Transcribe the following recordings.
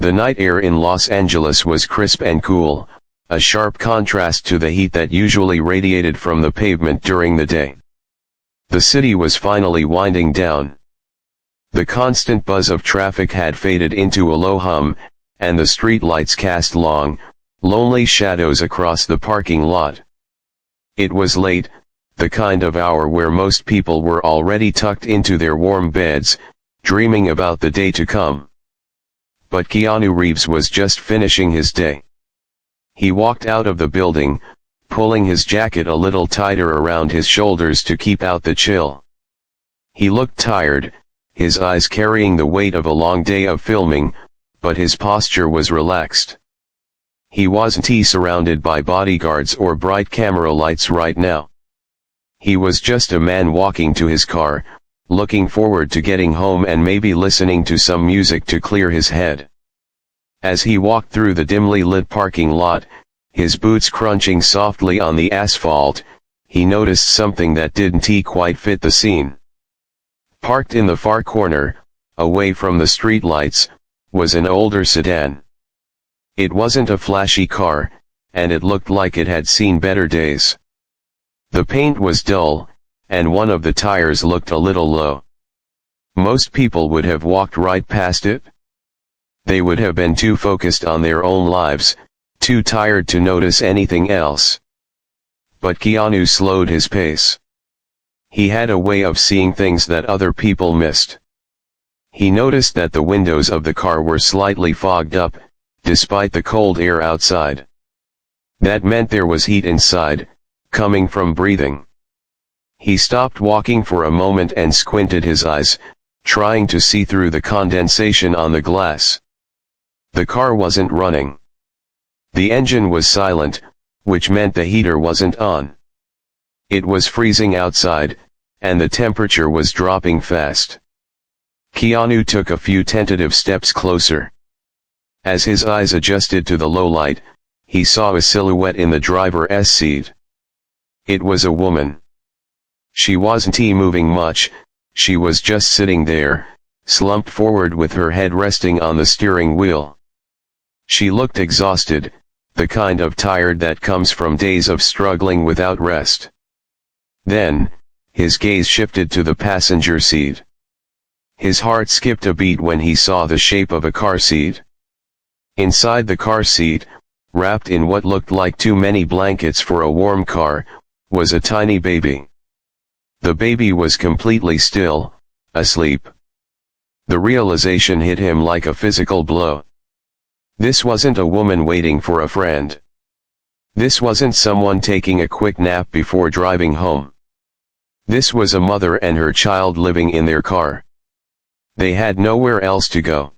The night air in Los Angeles was crisp and cool, a sharp contrast to the heat that usually radiated from the pavement during the day. The city was finally winding down. The constant buzz of traffic had faded into a low hum, and the street lights cast long, lonely shadows across the parking lot. It was late, the kind of hour where most people were already tucked into their warm beds, dreaming about the day to come. But Keanu Reeves was just finishing his day. He walked out of the building, pulling his jacket a little tighter around his shoulders to keep out the chill. He looked tired, his eyes carrying the weight of a long day of filming, but his posture was relaxed. He wasn't surrounded by bodyguards or bright camera lights right now. He was just a man walking to his car, looking forward to getting home and maybe listening to some music to clear his head. As he walked through the dimly lit parking lot, his boots crunching softly on the asphalt, he noticed something that didn't quite fit the scene. Parked in the far corner, away from the streetlights, was an older sedan. It wasn't a flashy car, and it looked like it had seen better days. The paint was dull, and one of the tires looked a little low. Most people would have walked right past it. They would have been too focused on their own lives, too tired to notice anything else. But Keanu slowed his pace. He had a way of seeing things that other people missed. He noticed that the windows of the car were slightly fogged up, despite the cold air outside. That meant there was heat inside, coming from breathing. He stopped walking for a moment and squinted his eyes, trying to see through the condensation on the glass. The car wasn't running. The engine was silent, which meant the heater wasn't on. It was freezing outside, and the temperature was dropping fast. Keanu took a few tentative steps closer. As his eyes adjusted to the low light, he saw a silhouette in the driver's seat. It was a woman. She wasn't moving much, she was just sitting there, slumped forward with her head resting on the steering wheel. She looked exhausted, the kind of tired that comes from days of struggling without rest. Then, his gaze shifted to the passenger seat. His heart skipped a beat when he saw the shape of a car seat. Inside the car seat, wrapped in what looked like too many blankets for a warm car, was a tiny baby. The baby was completely still, asleep. The realization hit him like a physical blow. This wasn't a woman waiting for a friend. This wasn't someone taking a quick nap before driving home. This was a mother and her child living in their car. They had nowhere else to go.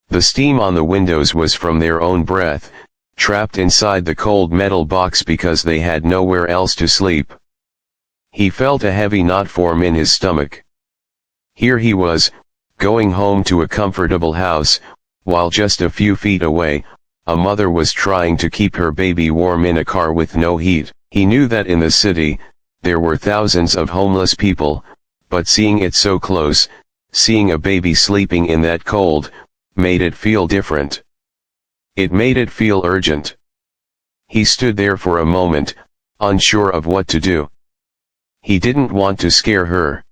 The steam on the windows was from their own breath, trapped inside the cold metal box because they had nowhere else to sleep. He felt a heavy knot form in his stomach. Here he was, going home to a comfortable house, while just a few feet away, a mother was trying to keep her baby warm in a car with no heat. He knew that in the city, there were thousands of homeless people, but seeing it so close, seeing a baby sleeping in that cold, made it feel different. It made it feel urgent. He stood there for a moment, unsure of what to do. He didn't want to scare her.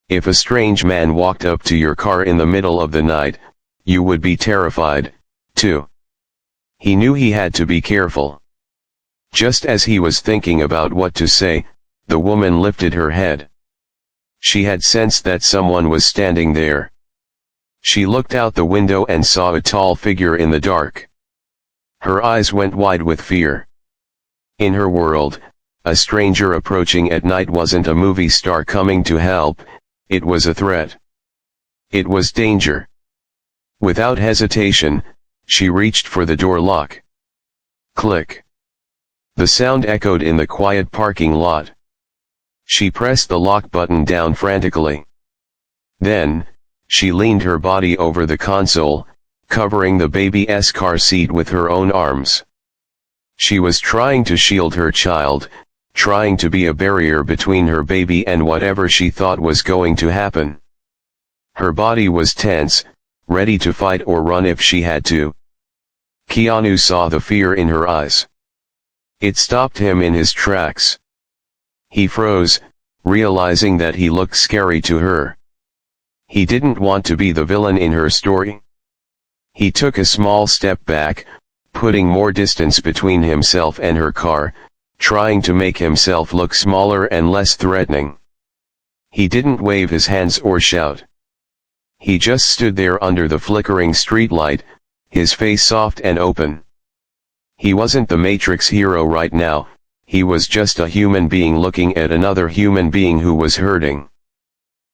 If a strange man walked up to your car in the middle of the night, you would be terrified, too. He knew he had to be careful. Just as he was thinking about what to say, the woman lifted her head. She had sensed that someone was standing there. She looked out the window and saw a tall figure in the dark. Her eyes went wide with fear. In her world, a stranger approaching at night wasn't a movie star coming to help, it was a threat. It was danger. Without hesitation, she reached for the door lock. Click. The sound echoed in the quiet parking lot. She pressed the lock button down frantically. Then, she leaned her body over the console, covering the baby's car seat with her own arms. She was trying to shield her child, trying to be a barrier between her baby and whatever she thought was going to happen. Her body was tense, ready to fight or run if she had to. Keanu saw the fear in her eyes. It stopped him in his tracks. He froze, realizing that he looked scary to her. He didn't want to be the villain in her story. He took a small step back, putting more distance between himself and her car, trying to make himself look smaller and less threatening. He didn't wave his hands or shout. He just stood there under the flickering streetlight, his face soft and open. He wasn't the Matrix hero right now, he was just a human being looking at another human being who was hurting.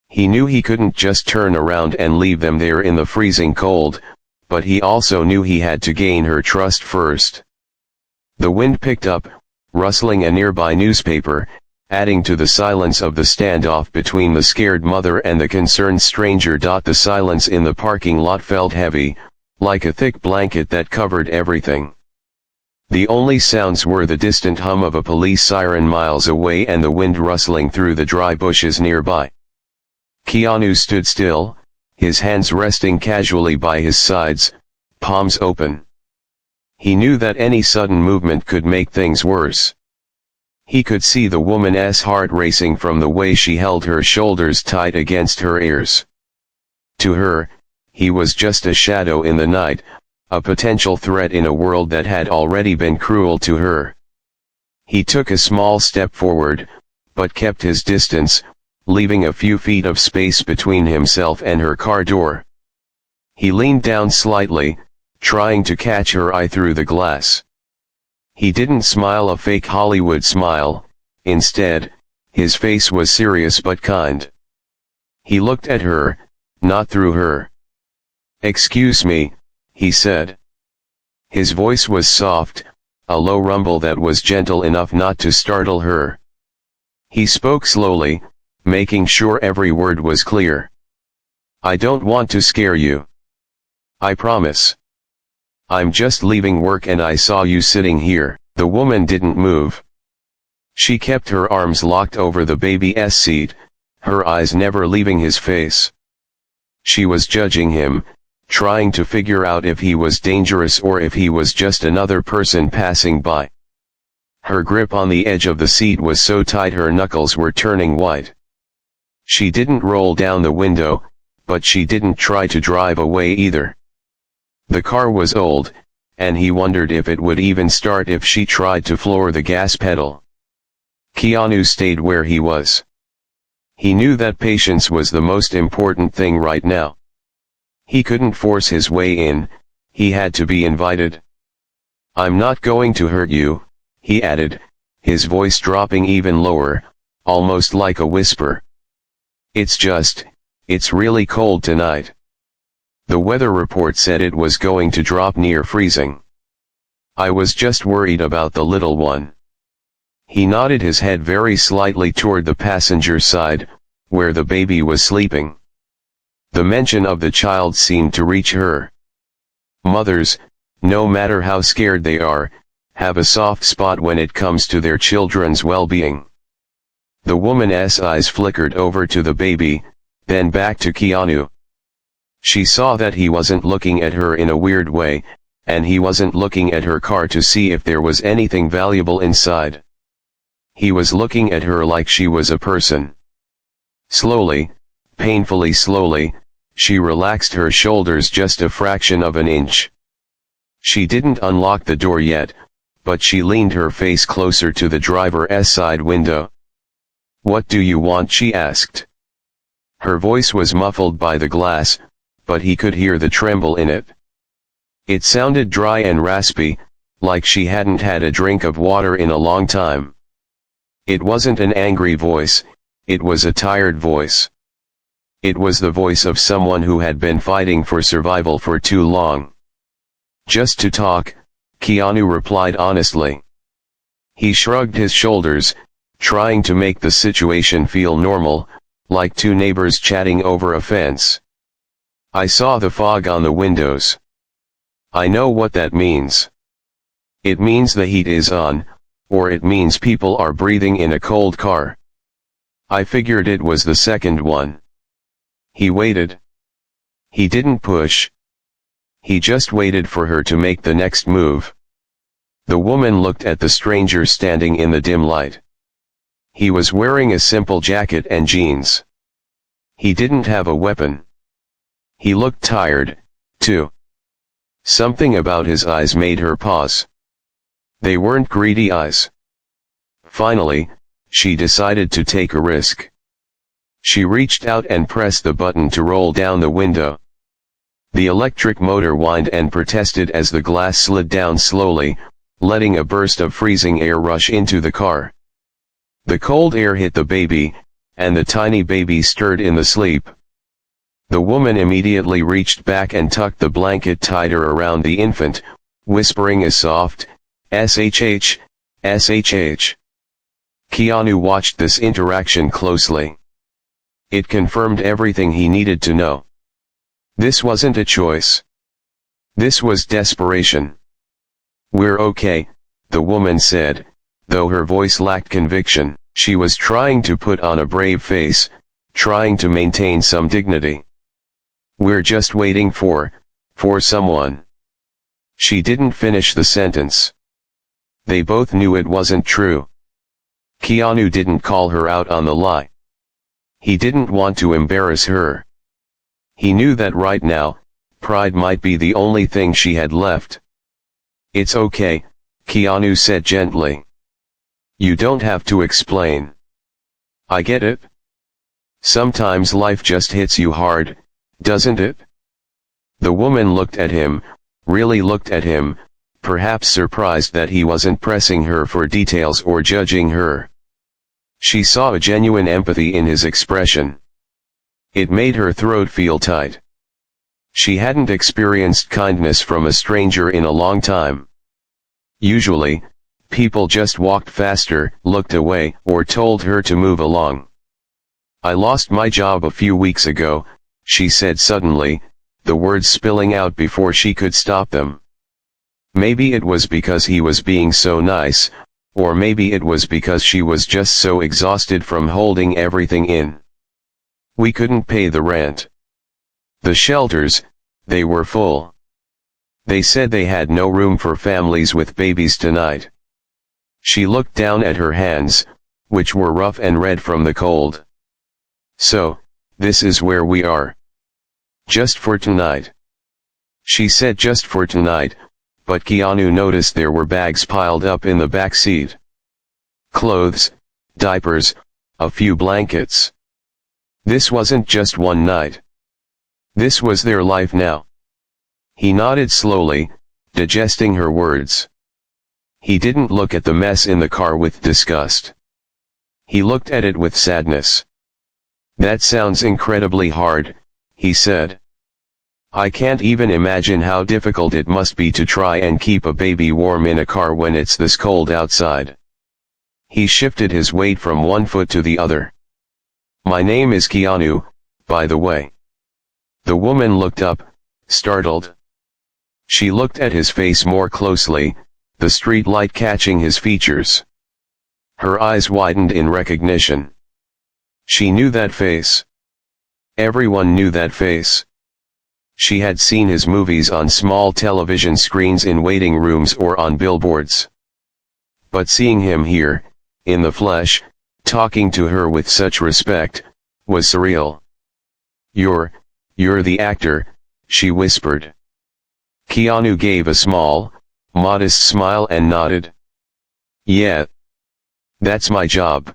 He knew he couldn't just turn around and leave them there in the freezing cold, but he also knew he had to gain her trust first. The wind picked up, rustling a nearby newspaper, adding to the silence of the standoff between the scared mother and the concerned stranger. The silence in the parking lot felt heavy, like a thick blanket that covered everything. The only sounds were the distant hum of a police siren miles away and the wind rustling through the dry bushes nearby. Keanu stood still, his hands resting casually by his sides, palms open. He knew that any sudden movement could make things worse. He could see the woman's heart racing from the way she held her shoulders tight against her ears. To her, he was just a shadow in the night, a potential threat in a world that had already been cruel to her. He took a small step forward, but kept his distance, leaving a few feet of space between himself and her car door. He leaned down slightly, trying to catch her eye through the glass. He didn't smile a fake Hollywood smile, instead, his face was serious but kind. He looked at her, not through her. "Excuse me," he said. His voice was soft, a low rumble that was gentle enough not to startle her. He spoke slowly, making sure every word was clear. "I don't want to scare you. I promise. I'm just leaving work and I saw you sitting here." The woman didn't move. She kept her arms locked over the baby's seat, her eyes never leaving his face. She was judging him, trying to figure out if he was dangerous or if he was just another person passing by. Her grip on the edge of the seat was so tight her knuckles were turning white. She didn't roll down the window, but she didn't try to drive away either. The car was old, and he wondered if it would even start if she tried to floor the gas pedal. Keanu stayed where he was. He knew that patience was the most important thing right now. He couldn't force his way in, he had to be invited. "I'm not going to hurt you," he added, his voice dropping even lower, almost like a whisper. It's really cold tonight. The weather report said it was going to drop near freezing. I was just worried about the little one." He nodded his head very slightly toward the passenger side, where the baby was sleeping. The mention of the child seemed to reach her. Mothers, no matter how scared they are, have a soft spot when it comes to their children's well-being. The woman's eyes flickered over to the baby, then back to Keanu. She saw that he wasn't looking at her in a weird way, and he wasn't looking at her car to see if there was anything valuable inside. He was looking at her like she was a person. Slowly, painfully slowly, she relaxed her shoulders just a fraction of an inch. She didn't unlock the door yet, but she leaned her face closer to the driver's side window. "What do you want?" she asked. Her voice was muffled by the glass, but he could hear the tremble in it. It sounded dry and raspy, like she hadn't had a drink of water in a long time. It wasn't an angry voice, it was a tired voice. It was the voice of someone who had been fighting for survival for too long. "Just to talk," Keanu replied honestly. He shrugged his shoulders, trying to make the situation feel normal, like two neighbors chatting over a fence. "I saw the fog on the windows. I know what that means. It means the heat is on, or it means people are breathing in a cold car. I figured it was the second one." He waited. He didn't push. He just waited for her to make the next move. The woman looked at the stranger standing in the dim light. He was wearing a simple jacket and jeans. He didn't have a weapon. He looked tired, too. Something about his eyes made her pause. They weren't greedy eyes. Finally, she decided to take a risk. She reached out and pressed the button to roll down the window. The electric motor whined and protested as the glass slid down slowly, letting a burst of freezing air rush into the car. The cold air hit the baby, and the tiny baby stirred in the sleep. The woman immediately reached back and tucked the blanket tighter around the infant, whispering a soft, "SHH, SHH." Keanu watched this interaction closely. It confirmed everything he needed to know. This wasn't a choice. This was desperation. "We're okay," the woman said, though her voice lacked conviction. She was trying to put on a brave face, trying to maintain some dignity. "We're just waiting for someone." She didn't finish the sentence. They both knew it wasn't true. Keanu didn't call her out on the lie. He didn't want to embarrass her. He knew that right now, pride might be the only thing she had left. "It's okay," Keanu said gently. "You don't have to explain. I get it. Sometimes life just hits you hard, doesn't it?" The woman looked at him, really looked at him, perhaps surprised that he wasn't pressing her for details or judging her. She saw a genuine empathy in his expression. It made her throat feel tight. She hadn't experienced kindness from a stranger in a long time. Usually, people just walked faster, looked away, or told her to move along. "I lost my job a few weeks ago," she said suddenly, the words spilling out before she could stop them. Maybe it was because he was being so nice, or maybe it was because she was just so exhausted from holding everything in. "We couldn't pay the rent. The shelters, they were full. They said they had no room for families with babies tonight." She looked down at her hands, which were rough and red from the cold. "So, this is where we are. Just for tonight." She said just for tonight, but Keanu noticed there were bags piled up in the back seat. Clothes, diapers, a few blankets. This wasn't just one night. This was their life now. He nodded slowly, digesting her words. He didn't look at the mess in the car with disgust. He looked at it with sadness. "That sounds incredibly hard," he said. "I can't even imagine how difficult it must be to try and keep a baby warm in a car when it's this cold outside." He shifted his weight from one foot to the other. "My name is Keanu, by the way." The woman looked up, startled. She looked at his face more closely, the street light catching his features. Her eyes widened in recognition. She knew that face. Everyone knew that face. She had seen his movies on small television screens in waiting rooms or on billboards. But seeing him here, in the flesh, talking to her with such respect, was surreal. You're the actor," she whispered. Keanu gave a small, modest smile and nodded. "Yeah. That's my job.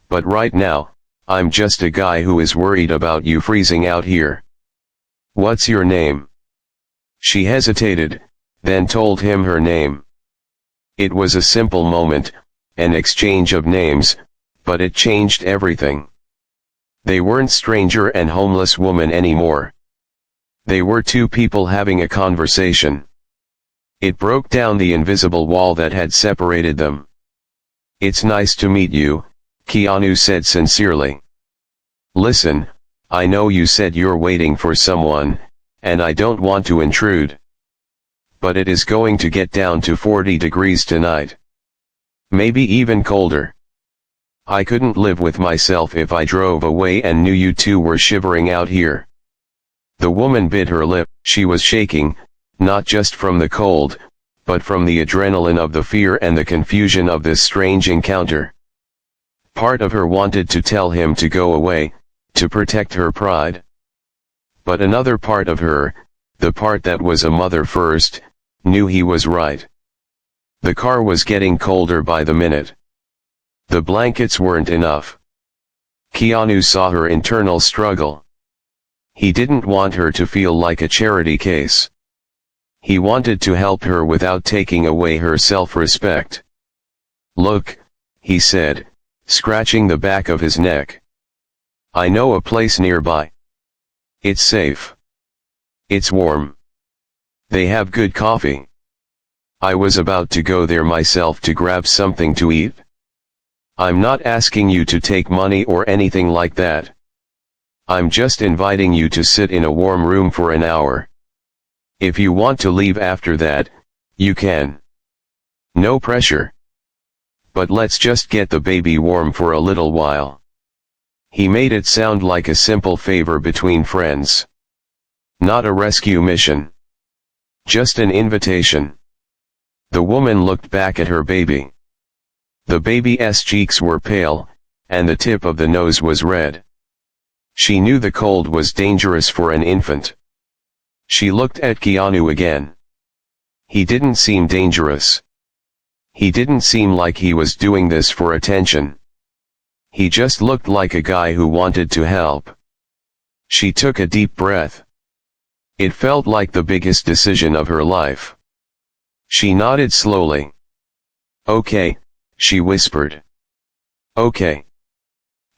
But right now, I'm just a guy who is worried about you freezing out here. What's your name?" She hesitated, then told him her name. It was a simple moment, an exchange of names, but it changed everything. They weren't stranger and homeless woman anymore. They were two people having a conversation. It broke down the invisible wall that had separated them. "It's nice to meet you," Keanu said sincerely. "Listen, I know you said you're waiting for someone, and I don't want to intrude. But it is going to get down to 40 degrees tonight. Maybe even colder. I couldn't live with myself if I drove away and knew you two were shivering out here. The woman bit her lip. She was shaking, not just from the cold, but from the adrenaline of the fear and the confusion of this strange encounter. Part of her wanted to tell him to go away, to protect her pride. But another part of her, the part that was a mother first, knew he was right. The car was getting colder by the minute. The blankets weren't enough. Keanu saw her internal struggle. He didn't want her to feel like a charity case. He wanted to help her without taking away her self-respect. "Look," he said, scratching the back of his neck. "I know a place nearby. It's safe. It's warm. They have good coffee. I was about to go there myself to grab something to eat. I'm not asking you to take money or anything like that. I'm just inviting you to sit in a warm room for an hour. If you want to leave after that, you can. No pressure. But let's just get the baby warm for a little while." He made it sound like a simple favor between friends. Not a rescue mission. Just an invitation. The woman looked back at her baby. The baby's cheeks were pale, and the tip of the nose was red. She knew the cold was dangerous for an infant. She looked at Keanu again. He didn't seem dangerous. He didn't seem like he was doing this for attention. He just looked like a guy who wanted to help. She took a deep breath. It felt like the biggest decision of her life. She nodded slowly. "Okay," she whispered. "Okay."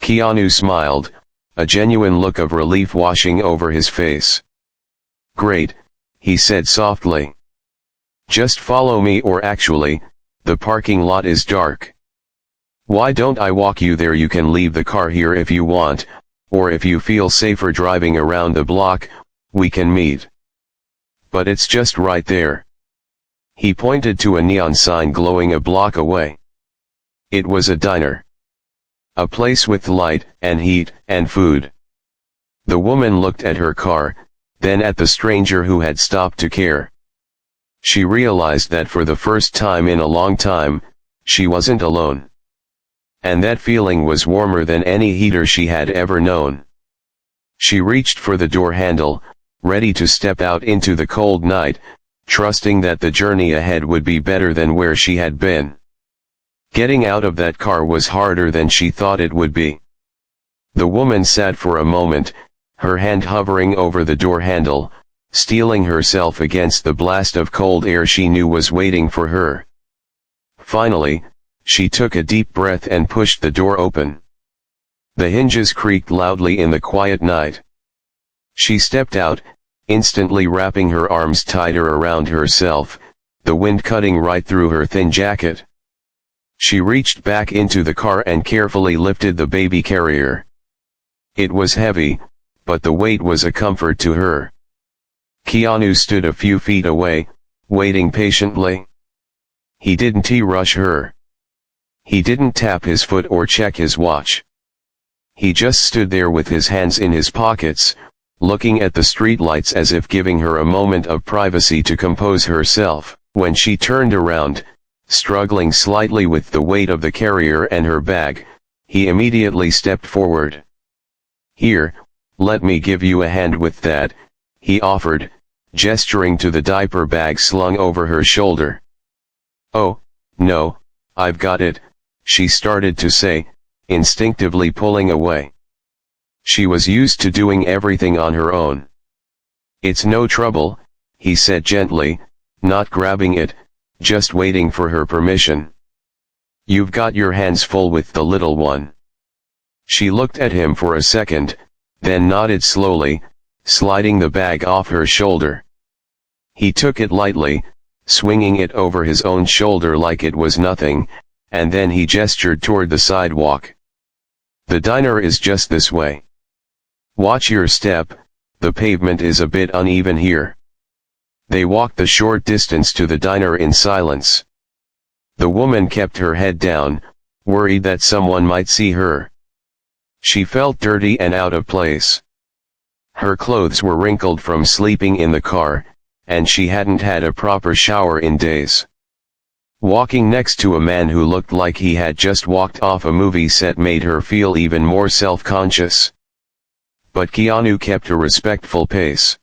Keanu smiled, a genuine look of relief washing over his face. "Great," he said softly. "Just follow me, or actually, the parking lot is dark. Why don't I walk you there? You can leave the car here if you want, or if you feel safer driving around the block, we can meet. But it's just right there." He pointed to a neon sign glowing a block away. It was a diner. A place with light, and heat, and food. The woman looked at her car, then at the stranger who had stopped to care. She realized that for the first time in a long time, she wasn't alone. And that feeling was warmer than any heater she had ever known. She reached for the door handle, ready to step out into the cold night, trusting that the journey ahead would be better than where she had been. Getting out of that car was harder than she thought it would be. The woman sat for a moment, her hand hovering over the door handle, steeling herself against the blast of cold air she knew was waiting for her. Finally, she took a deep breath and pushed the door open. The hinges creaked loudly in the quiet night. She stepped out, instantly wrapping her arms tighter around herself, the wind cutting right through her thin jacket. She reached back into the car and carefully lifted the baby carrier. It was heavy, but the weight was a comfort to her. Keanu stood a few feet away, waiting patiently. He didn't rush her. He didn't tap his foot or check his watch. He just stood there with his hands in his pockets, looking at the streetlights as if giving her a moment of privacy to compose herself. When she turned around, struggling slightly with the weight of the carrier and her bag, he immediately stepped forward. "Here, let me give you a hand with that," he offered, gesturing to the diaper bag slung over her shoulder. "Oh, no, I've got it," she started to say, instinctively pulling away. She was used to doing everything on her own. "It's no trouble," he said gently, not grabbing it, just waiting for her permission. "You've got your hands full with the little one." She looked at him for a second, then nodded slowly, sliding the bag off her shoulder. He took it lightly, swinging it over his own shoulder like it was nothing, and then he gestured toward the sidewalk. "The diner is just this way. Watch your step, the pavement is a bit uneven here." They walked the short distance to the diner in silence. The woman kept her head down, worried that someone might see her. She felt dirty and out of place. Her clothes were wrinkled from sleeping in the car, and she hadn't had a proper shower in days. Walking next to a man who looked like he had just walked off a movie set made her feel even more self-conscious. But Keanu kept a respectful pace.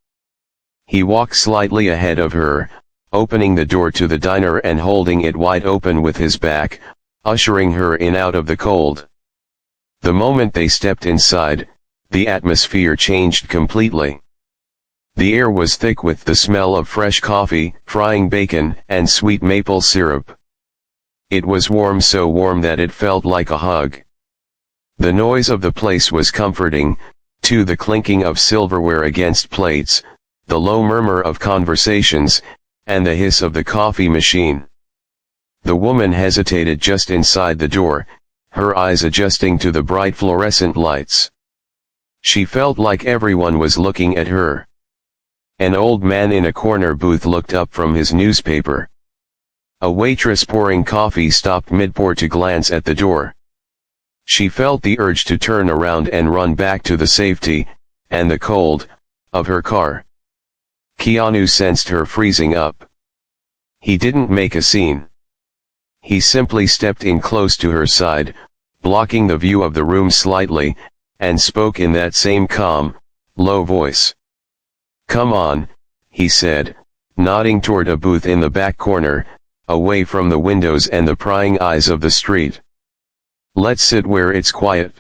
He walked slightly ahead of her, opening the door to the diner and holding it wide open with his back, ushering her in out of the cold. The moment they stepped inside, the atmosphere changed completely. The air was thick with the smell of fresh coffee, frying bacon, and sweet maple syrup. It was warm, so warm that it felt like a hug. The noise of the place was comforting, too, the clinking of silverware against plates, the low murmur of conversations, and the hiss of the coffee machine. The woman hesitated just inside the door, her eyes adjusting to the bright fluorescent lights. She felt like everyone was looking at her. An old man in a corner booth looked up from his newspaper. A waitress pouring coffee stopped mid-pour to glance at the door. She felt the urge to turn around and run back to the safety, and the cold, of her car. Keanu sensed her freezing up. He didn't make a scene. He simply stepped in close to her side, blocking the view of the room slightly, and spoke in that same calm, low voice. "Come on," he said, nodding toward a booth in the back corner, away from the windows and the prying eyes of the street. "Let's sit where it's quiet."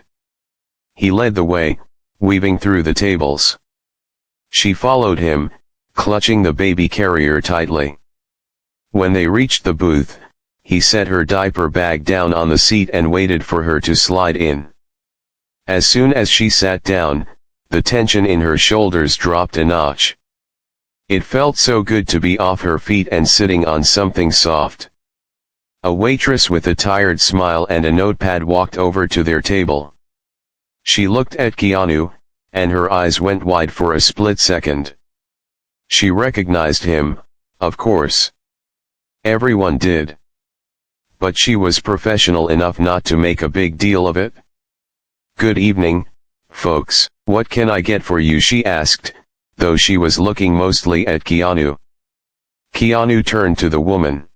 He led the way, weaving through the tables. She followed him, clutching the baby carrier tightly. When they reached the booth, he set her diaper bag down on the seat and waited for her to slide in. As soon as she sat down, the tension in her shoulders dropped a notch. It felt so good to be off her feet and sitting on something soft. A waitress with a tired smile and a notepad walked over to their table. She looked at Keanu, and her eyes went wide for a split second. She recognized him, of course. Everyone did. But she was professional enough not to make a big deal of it. "Good evening, folks. What can I get for you?" she asked, though she was looking mostly at Keanu. Keanu turned to the woman.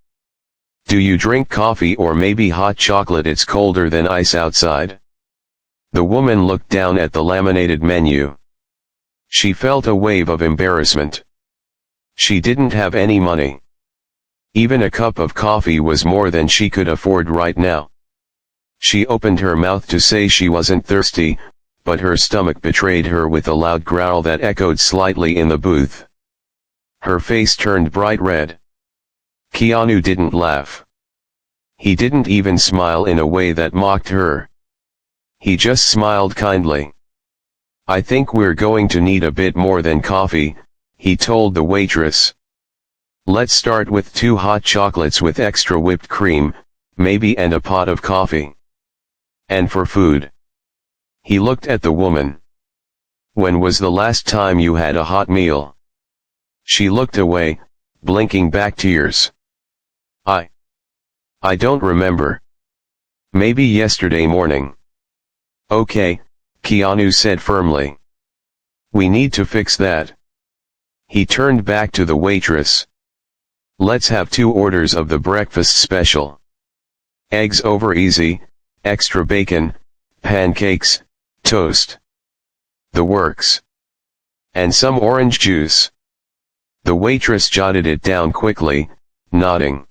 "Do you drink coffee or maybe hot chocolate? It's colder than ice outside." The woman looked down at the laminated menu. She felt a wave of embarrassment. She didn't have any money. Even a cup of coffee was more than she could afford right now. She opened her mouth to say she wasn't thirsty, but her stomach betrayed her with a loud growl that echoed slightly in the booth. Her face turned bright red. Keanu didn't laugh. He didn't even smile in a way that mocked her. He just smiled kindly. "I think we're going to need a bit more than coffee," he told the waitress. "Let's start with 2 hot chocolates with extra whipped cream, maybe, and a pot of coffee. And for food." He looked at the woman. "When was the last time you had a hot meal?" She looked away, blinking back tears. I don't remember. Maybe yesterday morning." "Okay," Keanu said firmly. "We need to fix that." He turned back to the waitress. "Let's have 2 orders of the breakfast special. Eggs over easy, extra bacon, pancakes, toast. The works. And some orange juice." The waitress jotted it down quickly, nodding.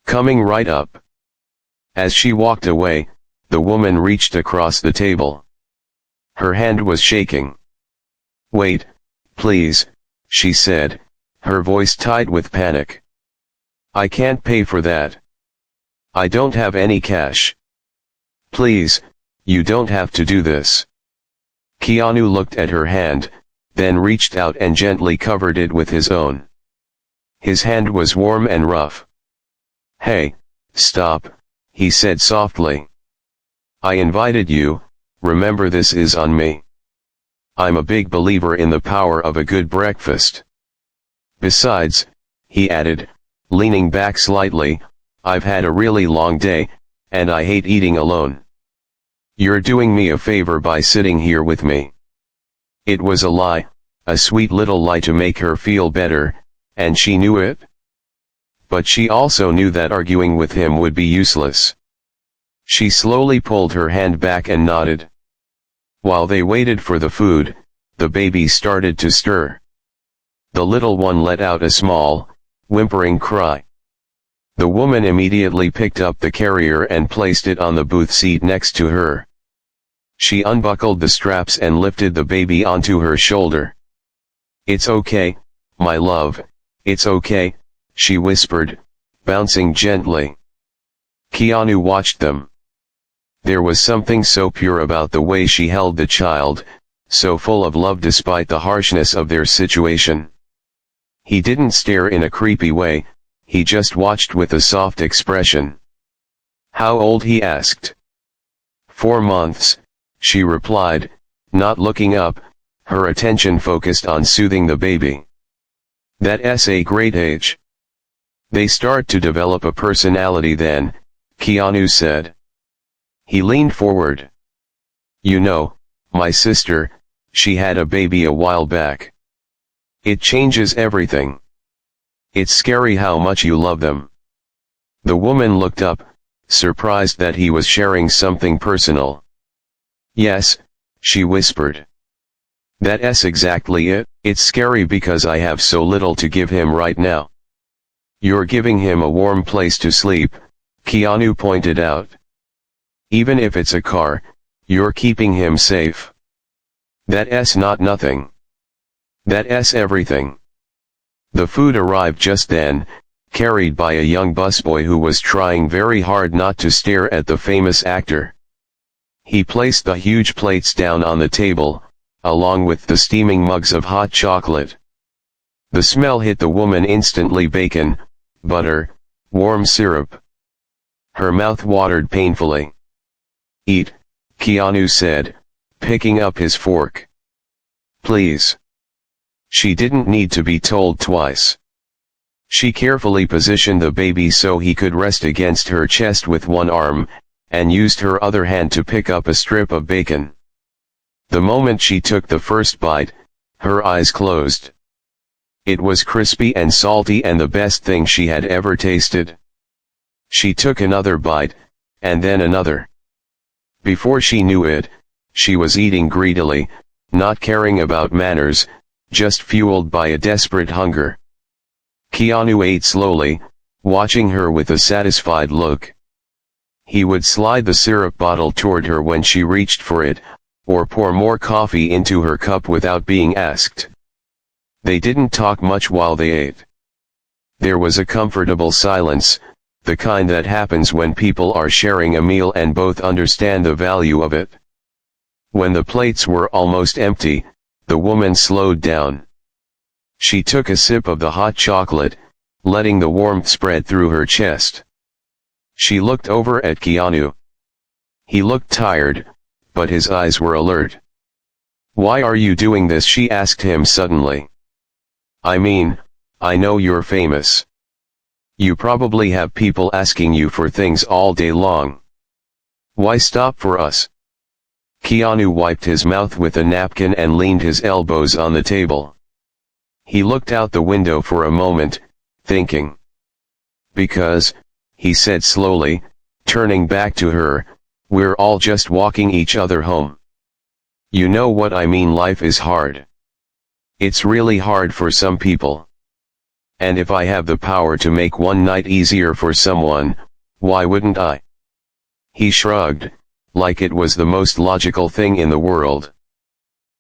"Coming right up." As she walked away, the woman reached across the table. Her hand was shaking. "Wait, please," she said, her voice tight with panic. "I can't pay for that. I don't have any cash." "Please, you don't have to do this." Keanu looked at her hand, then reached out and gently covered it with his own. His hand was warm and rough. "Hey, stop," he said softly. "I invited you, remember this is on me. I'm a big believer in the power of a good breakfast. Besides," he added, leaning back slightly, "I've had a really long day, and I hate eating alone. You're doing me a favor by sitting here with me." It was a lie, a sweet little lie to make her feel better, and she knew it. But she also knew that arguing with him would be useless. She slowly pulled her hand back and nodded. While they waited for the food, the baby started to stir. The little one let out a small, whimpering cry. The woman immediately picked up the carrier and placed it on the booth seat next to her. She unbuckled the straps and lifted the baby onto her shoulder. "It's okay, my love, it's okay," she whispered, bouncing gently. Keanu watched them. There was something so pure about the way she held the child, so full of love despite the harshness of their situation. He didn't stare in a creepy way, he just watched with a soft expression. "How old?" he asked. 4 months, she replied, not looking up, her attention focused on soothing the baby. "That's a great age. They start to develop a personality then," Keanu said. He leaned forward. "You know, my sister, she had a baby a while back. It changes everything. It's scary how much you love them." The woman looked up, surprised that he was sharing something personal. "Yes," she whispered. "That's exactly it. It's scary because I have so little to give him right now." "You're giving him a warm place to sleep," Keanu pointed out. "Even if it's a car, you're keeping him safe. That's not nothing. That's everything." The food arrived just then, carried by a young busboy who was trying very hard not to stare at the famous actor. He placed the huge plates down on the table, along with the steaming mugs of hot chocolate. The smell hit the woman instantly: bacon, butter, warm syrup. Her mouth watered painfully. "Eat," Keanu said, picking up his fork. "Please." She didn't need to be told twice. She carefully positioned the baby so he could rest against her chest with one arm, and used her other hand to pick up a strip of bacon. The moment she took the first bite, her eyes closed. It was crispy and salty and the best thing she had ever tasted. She took another bite, and then another. Before she knew it, she was eating greedily, not caring about manners, just fueled by a desperate hunger. Keanu ate slowly, watching her with a satisfied look. He would slide the syrup bottle toward her when she reached for it, or pour more coffee into her cup without being asked. They didn't talk much while they ate. There was a comfortable silence, the kind that happens when people are sharing a meal and both understand the value of it. When the plates were almost empty, the woman slowed down. She took a sip of the hot chocolate, letting the warmth spread through her chest. She looked over at Keanu. He looked tired, but his eyes were alert. "Why are you doing this?" she asked him suddenly. "I mean, I know you're famous. You probably have people asking you for things all day long. Why stop for us?" Keanu wiped his mouth with a napkin and leaned his elbows on the table. He looked out the window for a moment, thinking. "Because," he said slowly, turning back to her, "we're all just walking each other home. You know what I mean. Life is hard. It's really hard for some people. And if I have the power to make one night easier for someone, why wouldn't I?" He shrugged, like it was the most logical thing in the world.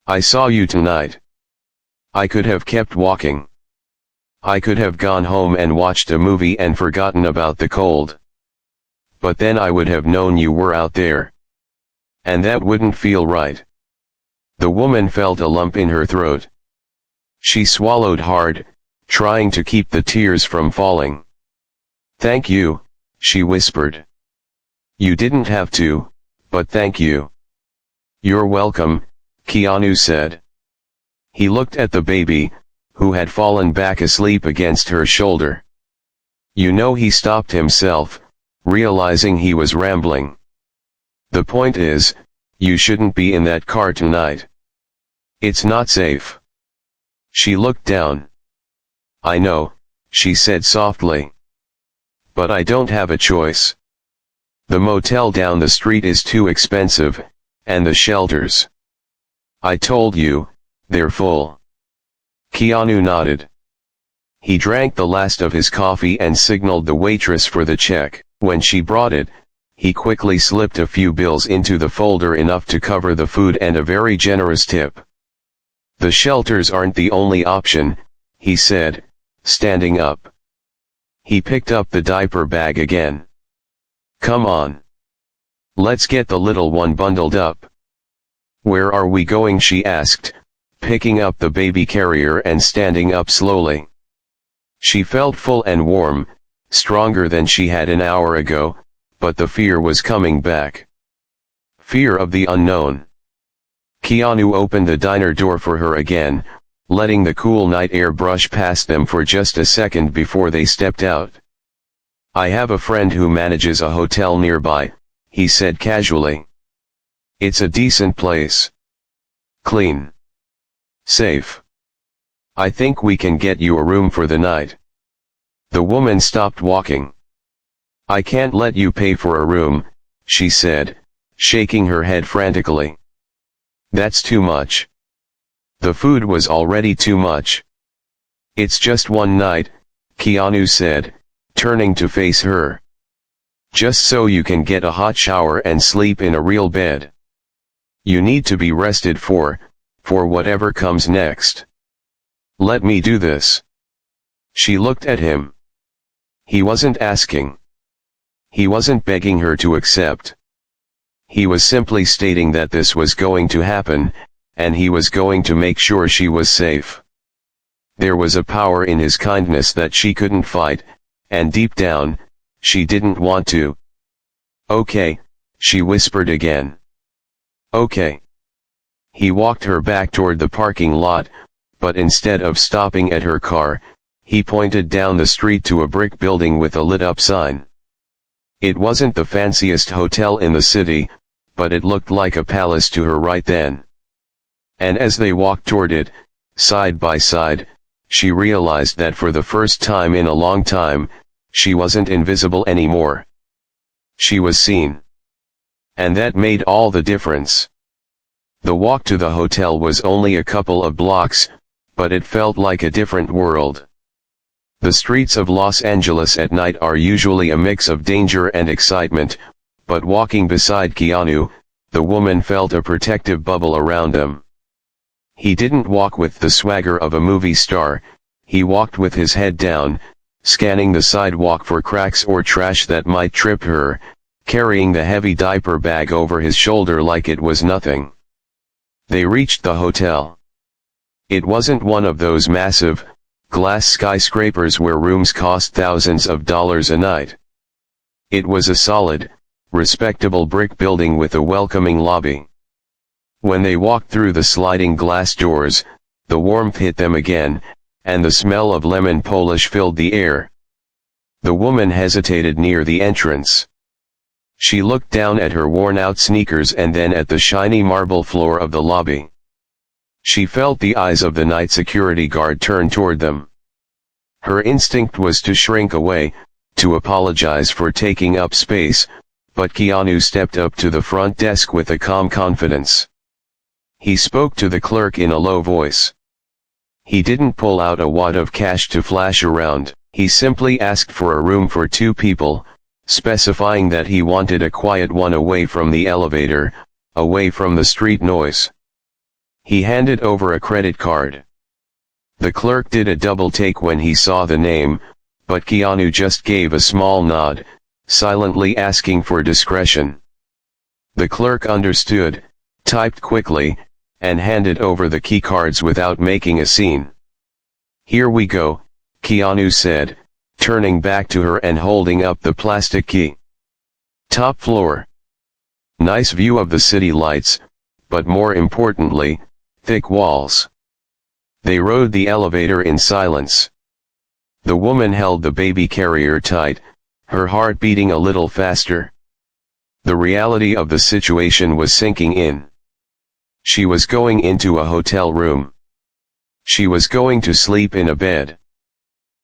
"I saw you tonight. I could have kept walking. I could have gone home and watched a movie and forgotten about the cold. But then I would have known you were out there. And that wouldn't feel right." The woman felt a lump in her throat. She swallowed hard, trying to keep the tears from falling. "Thank you," she whispered. "You didn't have to, but thank you." "You're welcome," Keanu said. He looked at the baby, who had fallen back asleep against her shoulder. "You know," he stopped himself, realizing he was rambling. "The point is, you shouldn't be in that car tonight. It's not safe. She looked down. I know, she said softly. But I don't have a choice. The motel down the street is too expensive, and the shelters. I told you, they're full. Keanu nodded. He drank the last of his coffee and signaled the waitress for the check. When she brought it, he quickly slipped a few bills into the folder, enough to cover the food and a very generous tip. The shelters aren't the only option, he said, standing up. He picked up the diaper bag again. Come on. Let's get the little one bundled up. Where are we going? She asked, picking up the baby carrier and standing up slowly. She felt full and warm, stronger than she had an hour ago, but the fear was coming back. Fear of the unknown. Keanu opened the diner door for her again, letting the cool night air brush past them for just a second before they stepped out. I have a friend who manages a hotel nearby, he said casually. It's a decent place. Clean. Safe. I think we can get you a room for the night. The woman stopped walking. I can't let you pay for a room, she said, shaking her head frantically. That's too much. The food was already too much. It's just one night, Keanu said, turning to face her. Just so you can get a hot shower and sleep in a real bed. You need to be rested for whatever comes next. Let me do this. She looked at him. He wasn't asking. He wasn't begging her to accept. He was simply stating that this was going to happen, and he was going to make sure she was safe. There was a power in his kindness that she couldn't fight, and deep down, she didn't want to. Okay, she whispered again. Okay. He walked her back toward the parking lot, but instead of stopping at her car, he pointed down the street to a brick building with a lit-up sign. It wasn't the fanciest hotel in the city, but it looked like a palace to her right then. And as they walked toward it, side by side, she realized that for the first time in a long time, she wasn't invisible anymore. She was seen. And that made all the difference. The walk to the hotel was only a couple of blocks, but it felt like a different world. The streets of Los Angeles at night are usually a mix of danger and excitement, but walking beside Keanu, the woman felt a protective bubble around him. He didn't walk with the swagger of a movie star, he walked with his head down, scanning the sidewalk for cracks or trash that might trip her, carrying the heavy diaper bag over his shoulder like it was nothing. They reached the hotel. It wasn't one of those massive, glass skyscrapers where rooms cost thousands of dollars a night. It was a solid, respectable brick building with a welcoming lobby. When they walked through the sliding glass doors, the warmth hit them again, and the smell of lemon polish filled the air. The woman hesitated near the entrance. She looked down at her worn-out sneakers and then at the shiny marble floor of the lobby. She felt the eyes of the night security guard turn toward them. Her instinct was to shrink away, to apologize for taking up space, but Keanu stepped up to the front desk with a calm confidence. He spoke to the clerk in a low voice. He didn't pull out a wad of cash to flash around, he simply asked for a room for 2 people, specifying that he wanted a quiet one away from the elevator, away from the street noise. He handed over a credit card. The clerk did a double take when he saw the name, but Keanu just gave a small nod, silently asking for discretion. The clerk understood, typed quickly, and handed over the key cards without making a scene. "Here we go," Keanu said, turning back to her and holding up the plastic key. "Top floor. Nice view of the city lights, but more importantly, thick walls." They rode the elevator in silence. The woman held the baby carrier tight, her heart beating a little faster. The reality of the situation was sinking in. She was going into a hotel room. She was going to sleep in a bed.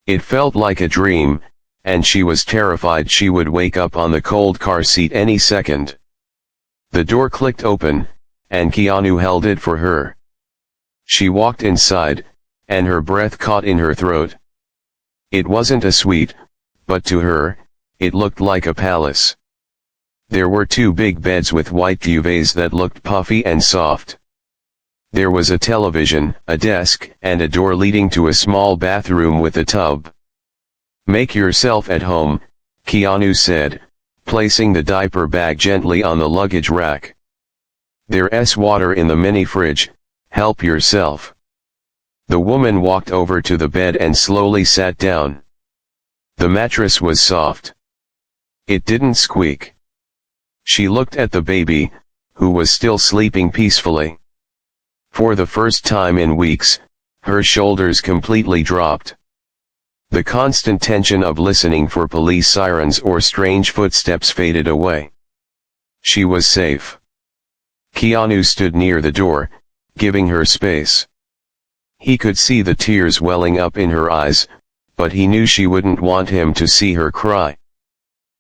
It felt like a dream, and she was terrified she would wake up on the cold car seat any second. The door clicked open, and Keanu held it for her. She walked inside, and her breath caught in her throat. It wasn't a suite, but to her, it looked like a palace. There were two big beds with white duvets that looked puffy and soft. There was a television, a desk, and a door leading to a small bathroom with a tub. "Make yourself at home," Keanu said, placing the diaper bag gently on the luggage rack. "There's water in the mini fridge, help yourself." The woman walked over to the bed and slowly sat down. The mattress was soft. It didn't squeak. She looked at the baby, who was still sleeping peacefully. For the first time in weeks, her shoulders completely dropped. The constant tension of listening for police sirens or strange footsteps faded away. She was safe. Keanu stood near the door, giving her space. He could see the tears welling up in her eyes, but he knew she wouldn't want him to see her cry.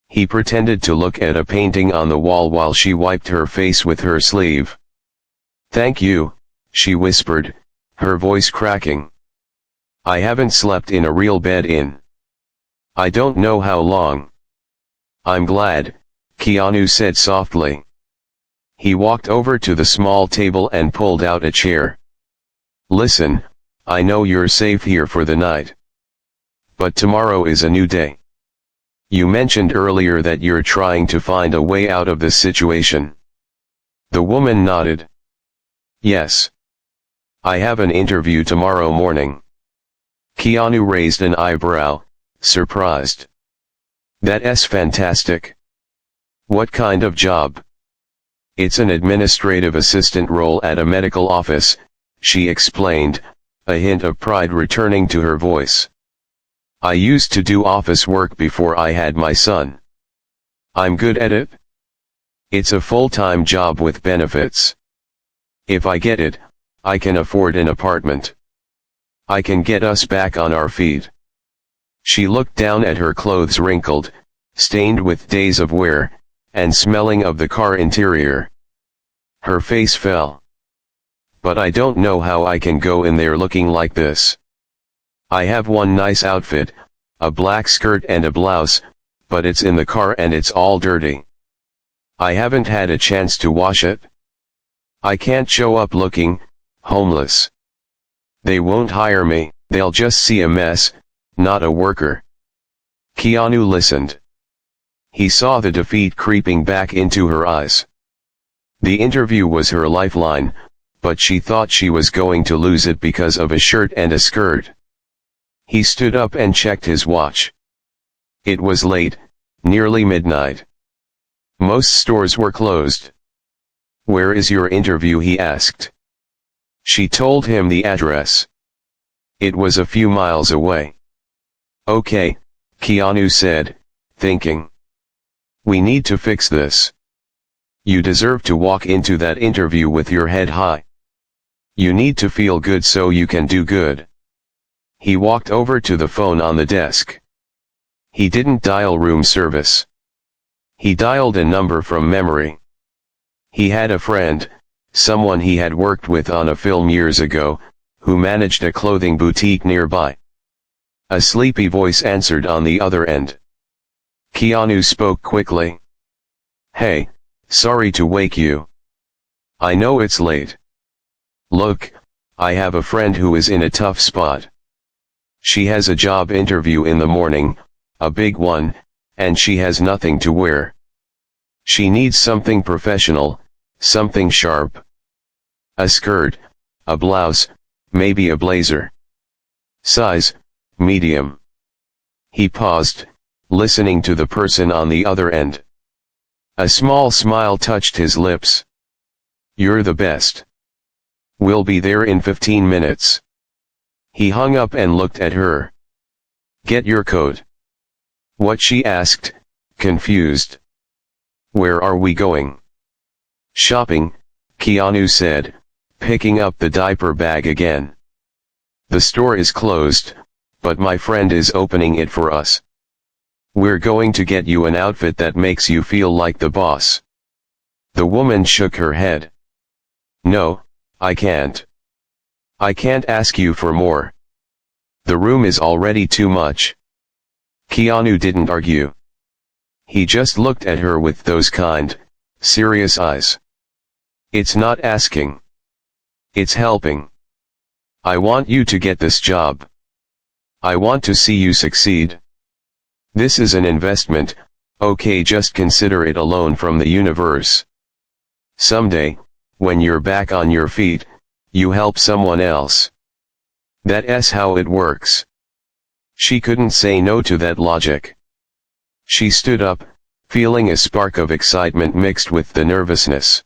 He pretended to look at a painting on the wall while she wiped her face with her sleeve. "Thank you," she whispered, her voice cracking. "I haven't slept in a real bed in I don't know how long." "I'm glad," Keanu said softly. He walked over to the small table and pulled out a chair. "Listen, I know you're safe here for the night. But tomorrow is a new day. You mentioned earlier that you're trying to find a way out of this situation." The woman nodded. "Yes. I have an interview tomorrow morning." Keanu raised an eyebrow, surprised. "That's fantastic. What kind of job?" "It's an administrative assistant role at a medical office," she explained, a hint of pride returning to her voice. "I used to do office work before I had my son. I'm good at it. It's a full-time job with benefits. If I get it, I can afford an apartment. I can get us back on our feet." She looked down at her clothes, wrinkled, stained with days of wear, and smelling of the car interior. Her face fell. "But I don't know how I can go in there looking like this. I have one nice outfit, a black skirt and a blouse, but it's in the car and it's all dirty. I haven't had a chance to wash it. I can't show up looking homeless. They won't hire me, they'll just see a mess, not a worker." Keanu listened. He saw the defeat creeping back into her eyes. The interview was her lifeline, but she thought she was going to lose it because of a shirt and a skirt. He stood up and checked his watch. It was late, nearly midnight. Most stores were closed. "Where is your interview?" he asked. She told him the address. It was a few miles away. "Okay," Keanu said, thinking. "We need to fix this. You deserve to walk into that interview with your head high. You need to feel good so you can do good." He walked over to the phone on the desk. He didn't dial room service. He dialed a number from memory. He had a friend, someone he had worked with on a film years ago, who managed a clothing boutique nearby. A sleepy voice answered on the other end. Keanu spoke quickly. "Hey, sorry to wake you. I know it's late. Look, I have a friend who is in a tough spot. She has a job interview in the morning, a big one, and she has nothing to wear. She needs something professional, something sharp. A skirt, a blouse, maybe a blazer. Size, medium." He paused, listening to the person on the other end. A small smile touched his lips. "You're the best. We'll be there in 15 minutes. He hung up and looked at her. "Get your coat." "What?" she asked, confused. "Where are we going?" "Shopping," Keanu said, picking up the diaper bag again. The store is closed, but my friend is opening it for us. We're going to get you an outfit that makes you feel like the boss. The woman shook her head. No, I can't. I can't ask you for more. The room is already too much. Keanu didn't argue. He just looked at her with those kind, serious eyes. It's not asking. It's helping. I want you to get this job. I want to see you succeed. This is an investment, okay, just consider it a loan from the universe. Someday, when you're back on your feet, you help someone else. That's how it works. She couldn't say no to that logic. She stood up, feeling a spark of excitement mixed with the nervousness.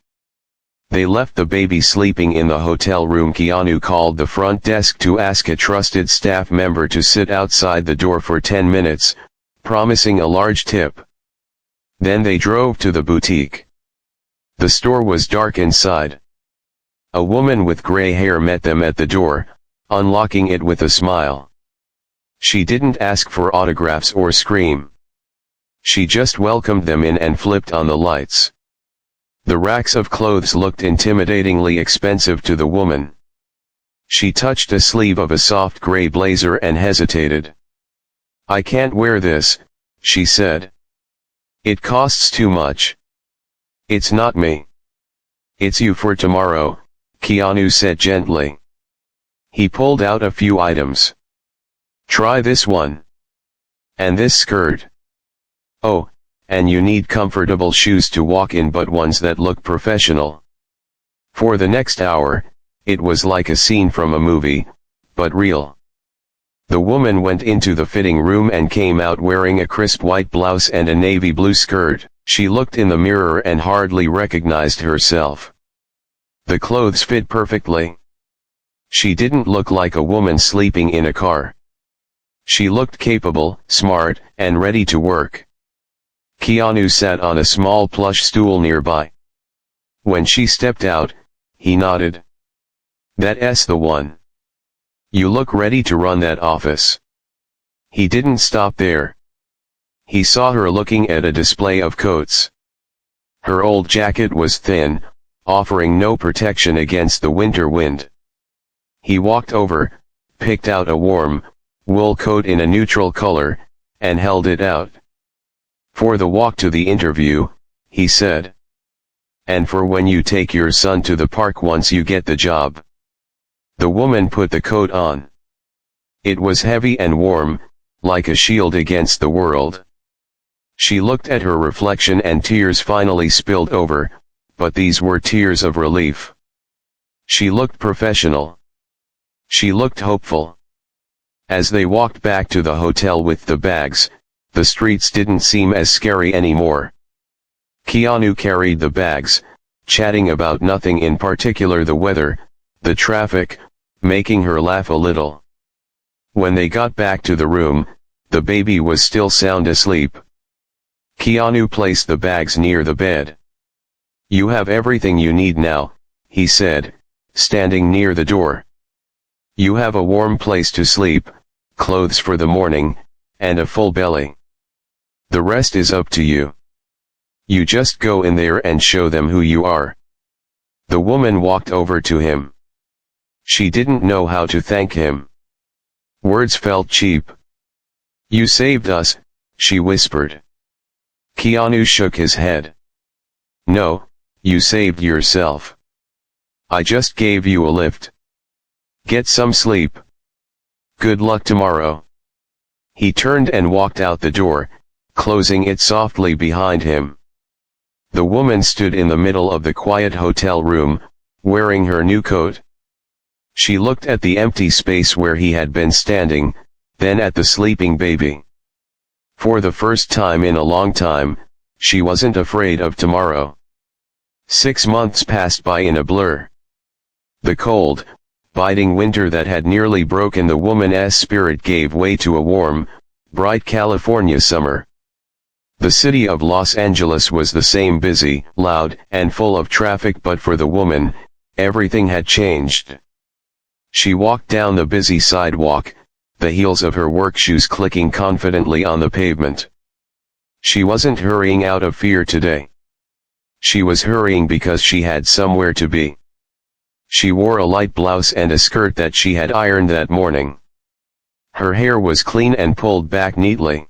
They left the baby sleeping in the hotel room. Keanu called the front desk to ask a trusted staff member to sit outside the door for 10 minutes, promising a large tip. Then they drove to the boutique. The store was dark inside. A woman with gray hair met them at the door, unlocking it with a smile. She didn't ask for autographs or scream. She just welcomed them in and flipped on the lights. The racks of clothes looked intimidatingly expensive to the woman. She touched a sleeve of a soft gray blazer and hesitated. I can't wear this, she said. It costs too much. It's not me. It's you for tomorrow, Keanu said gently. He pulled out a few items. Try this one. And this skirt. Oh, and you need comfortable shoes to walk in, but ones that look professional. For the next hour, it was like a scene from a movie, but real. The woman went into the fitting room and came out wearing a crisp white blouse and a navy blue skirt. She looked in the mirror and hardly recognized herself. The clothes fit perfectly. She didn't look like a woman sleeping in a car. She looked capable, smart, and ready to work. Keanu sat on a small plush stool nearby. When she stepped out, he nodded. That's the one. You look ready to run that office. He didn't stop there. He saw her looking at a display of coats. Her old jacket was thin, offering no protection against the winter wind. He walked over, picked out a warm, wool coat in a neutral color, and held it out. For the walk to the interview, he said. And for when you take your son to the park once you get the job. The woman put the coat on. It was heavy and warm, like a shield against the world. She looked at her reflection and tears finally spilled over, but these were tears of relief. She looked professional. She looked hopeful. As they walked back to the hotel with the bags, the streets didn't seem as scary anymore. Keanu carried the bags, chatting about nothing in particular, the weather, the traffic, making her laugh a little. When they got back to the room, the baby was still sound asleep. Keanu placed the bags near the bed. You have everything you need now, he said, standing near the door. You have a warm place to sleep, clothes for the morning, and a full belly. The rest is up to you. You just go in there and show them who you are. The woman walked over to him. She didn't know how to thank him. Words felt cheap. You saved us, she whispered. Keanu shook his head. No, you saved yourself. I just gave you a lift. Get some sleep. Good luck tomorrow. He turned and walked out the door, closing it softly behind him. The woman stood in the middle of the quiet hotel room, wearing her new coat. She looked at the empty space where he had been standing, then at the sleeping baby. For the first time in a long time, she wasn't afraid of tomorrow. 6 months passed by in a blur. The cold, biting winter that had nearly broken the woman's spirit gave way to a warm, bright California summer. The city of Los Angeles was the same, busy, loud, and full of traffic, but for the woman, Everything had changed. She walked down the busy sidewalk, the heels of her work shoes clicking confidently on the pavement. She wasn't hurrying out of fear today. She was hurrying because she had somewhere to be. She wore a light blouse and a skirt that she had ironed that morning. Her hair was clean and pulled back neatly.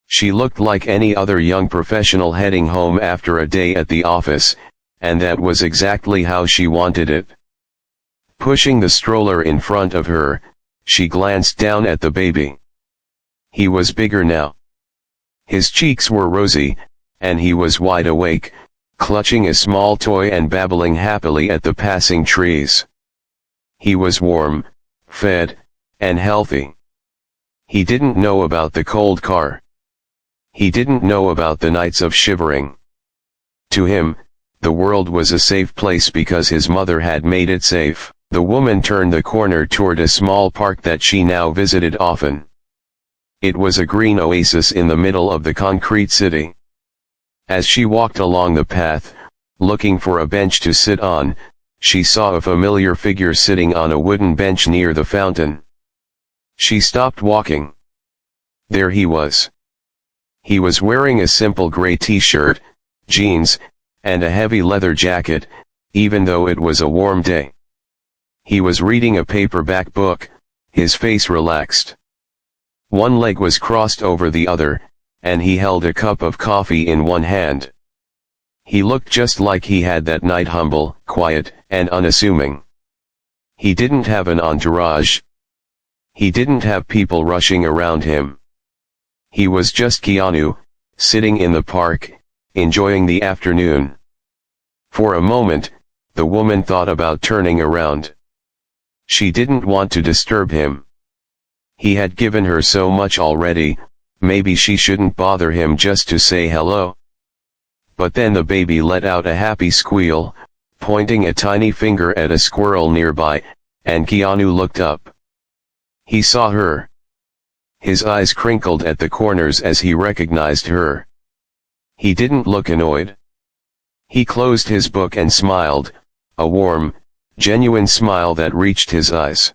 She looked like any other young professional heading home after a day at the office, and that was exactly how she wanted it. Pushing the stroller in front of her, she glanced down at the baby. He was bigger now. His cheeks were rosy, and he was wide awake, clutching a small toy and babbling happily at the passing trees. He was warm, fed, and healthy. He didn't know about the cold car. He didn't know about the nights of shivering. To him, the world was a safe place because his mother had made it safe. The woman turned the corner toward a small park that she now visited often. It was a green oasis in the middle of the concrete city. As she walked along the path, looking for a bench to sit on, she saw a familiar figure sitting on a wooden bench near the fountain. She stopped walking. There he was. He was wearing a simple gray t-shirt, jeans, and a heavy leather jacket, even though it was a warm day. He was reading a paperback book, his face relaxed. One leg was crossed over the other, and he held a cup of coffee in one hand. He looked just like he had that night, humble, quiet, and unassuming. He didn't have an entourage. He didn't have people rushing around him. He was just Keanu, sitting in the park, enjoying the afternoon. For a moment, the woman thought about turning around. She didn't want to disturb him. He had given her so much already, maybe she shouldn't bother him just to say hello. But then the baby let out a happy squeal, pointing a tiny finger at a squirrel nearby, and Keanu looked up. He saw her. His eyes crinkled at the corners as he recognized her. He didn't look annoyed. He closed his book and smiled, a warm, genuine smile that reached his eyes.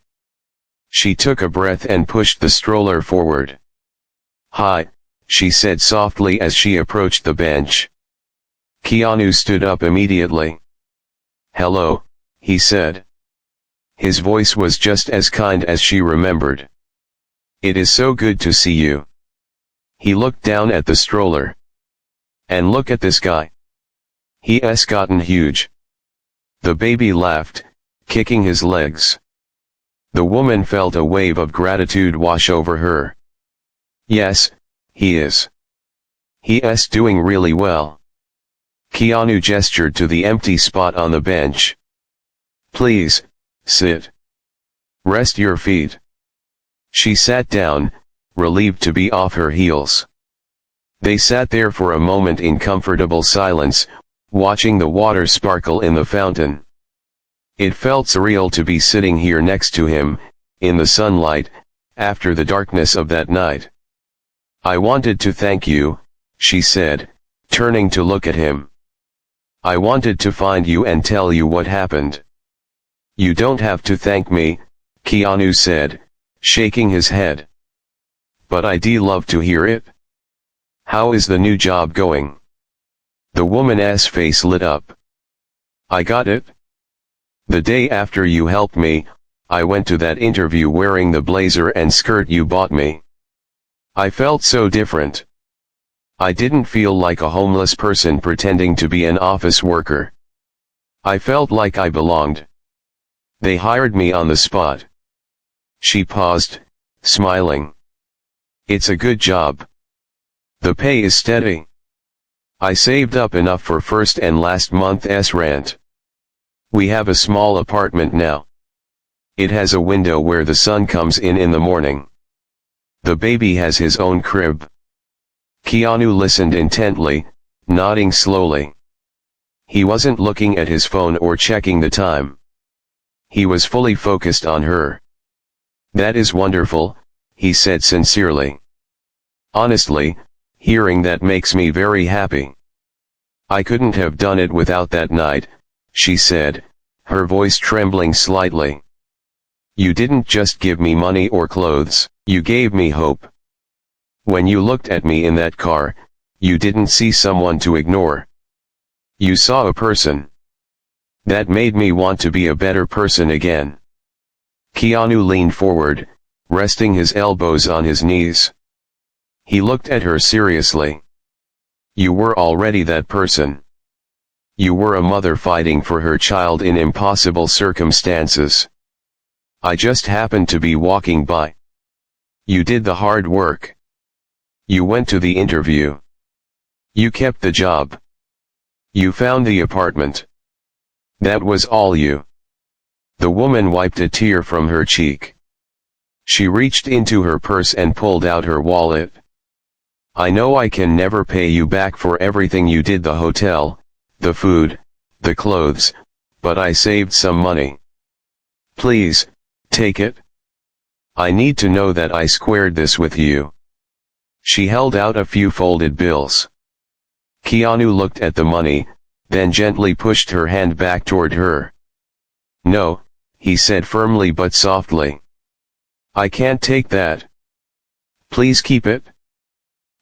She took a breath and pushed the stroller forward. "Hi," she said softly as she approached the bench. Keanu stood up immediately. "Hello," he said. His voice was just as kind as she remembered. "It is so good to see you." He looked down at the stroller. "And look at this guy. He's gotten huge." The baby laughed, kicking his legs. The woman felt a wave of gratitude wash over her. "Yes, he is. He's doing really well." Keanu gestured to the empty spot on the bench. "Please, sit. Rest your feet." She sat down, relieved to be off her heels. They sat there for a moment in comfortable silence, watching the water sparkle in the fountain. It felt surreal to be sitting here next to him, in the sunlight, after the darkness of that night. "I wanted to thank you," she said, turning to look at him. "I wanted to find you and tell you what happened." "You don't have to thank me," Keanu said, shaking his head. "But I'd love to hear it. How is the new job going?" The woman's face lit up. "I got it. The day after you helped me, I went to that interview wearing the blazer and skirt you bought me. I felt so different. I didn't feel like a homeless person pretending to be an office worker. I felt like I belonged. They hired me on the spot." She paused, smiling. "It's a good job. The pay is steady. I saved up enough for first and last month's rent. We have a small apartment now. It has a window where the sun comes in the morning. The baby has his own crib." Keanu listened intently, nodding slowly. He wasn't looking at his phone or checking the time. He was fully focused on her. "That is wonderful," he said sincerely. "Honestly, hearing that makes me very happy. I couldn't have done it without that night," she said, her voice trembling slightly. You didn't just give me money or clothes, you gave me hope. When you looked at me in that car, you didn't see someone to ignore. You saw a person. That made me want to be a better person again. Keanu leaned forward, resting his elbows on his knees. He looked at her seriously. You were already that person. You were a mother fighting for her child in impossible circumstances. I just happened to be walking by. You did the hard work. You went to the interview. You kept the job. You found the apartment. That was all you. The woman wiped a tear from her cheek. She reached into her purse and pulled out her wallet. I know I can never pay you back for everything you did, the hotel, the food, the clothes, but I saved some money. Please, take it. I need to know that I squared this with you. She held out a few folded bills. Keanu looked at the money, then gently pushed her hand back toward her. No, he said firmly but softly. I can't take that. Please keep it.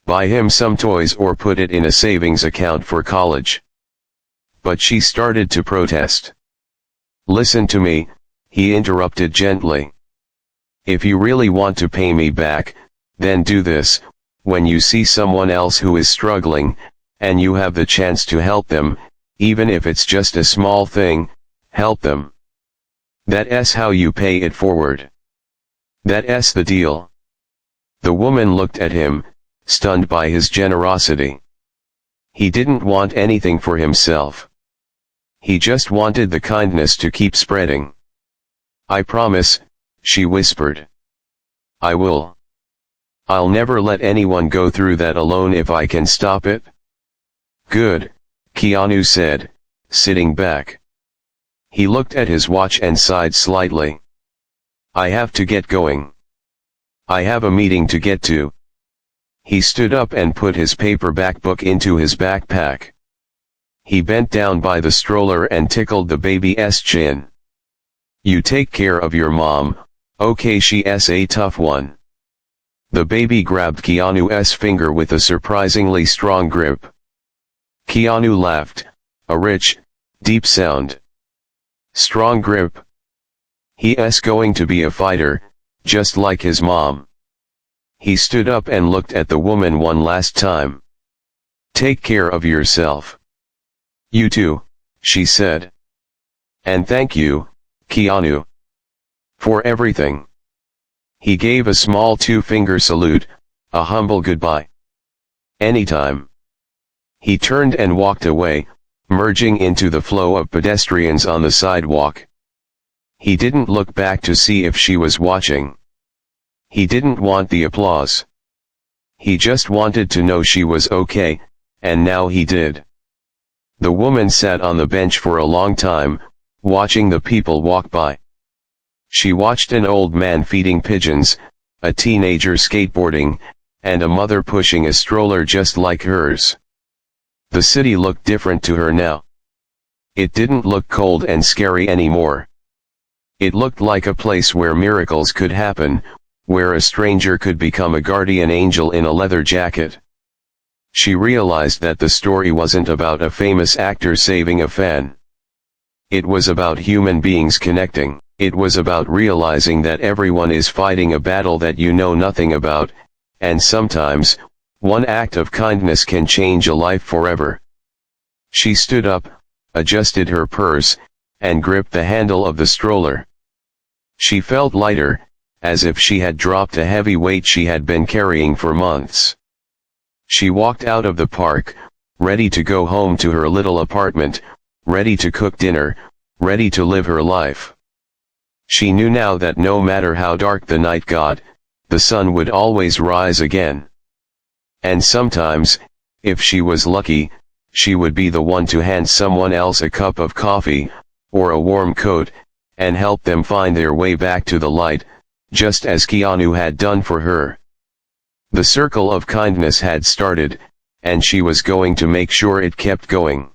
Buy him some toys or put it in a savings account for college. But she started to protest. Listen to me, he interrupted gently. If you really want to pay me back, then do this: when you see someone else who is struggling, and you have the chance to help them, even if it's just a small thing, help them. That's how you pay it forward. That's the deal. The woman looked at him, stunned by his generosity. He didn't want anything for himself. He just wanted the kindness to keep spreading. I promise, she whispered. I will. I'll never let anyone go through that alone if I can stop it. Good, Keanu said, sitting back. He looked at his watch and sighed slightly. I have to get going. I have a meeting to get to. He stood up and put his paperback book into his backpack. He bent down by the stroller and tickled the baby's chin. You take care of your mom, okay? She's a tough one. The baby grabbed Keanu's finger with a surprisingly strong grip. Keanu laughed, a rich, deep sound. Strong grip. He's going to be a fighter, just like his mom. He stood up and looked at the woman one last time. Take care of yourself. You too, she said. And thank you, Keanu. For everything. He gave a small two-finger salute, a humble goodbye. Anytime. He turned and walked away, merging into the flow of pedestrians on the sidewalk. He didn't look back to see if she was watching. He didn't want the applause. He just wanted to know she was okay, and now he did. The woman sat on the bench for a long time, watching the people walk by. She watched an old man feeding pigeons, a teenager skateboarding, and a mother pushing a stroller just like hers. The city looked different to her now. It didn't look cold and scary anymore. It looked like a place where miracles could happen, where a stranger could become a guardian angel in a leather jacket. She realized that the story wasn't about a famous actor saving a fan. It was about human beings connecting. It was about realizing that everyone is fighting a battle that you know nothing about, and sometimes, one act of kindness can change a life forever. She stood up, adjusted her purse, and gripped the handle of the stroller. She felt lighter, as if she had dropped a heavy weight she had been carrying for months. She walked out of the park, ready to go home to her little apartment, ready to cook dinner, ready to live her life. She knew now that no matter how dark the night got, the sun would always rise again. And sometimes, if she was lucky, she would be the one to hand someone else a cup of coffee, or a warm coat, and help them find their way back to the light, just as Keanu had done for her. The circle of kindness had started, and she was going to make sure it kept going.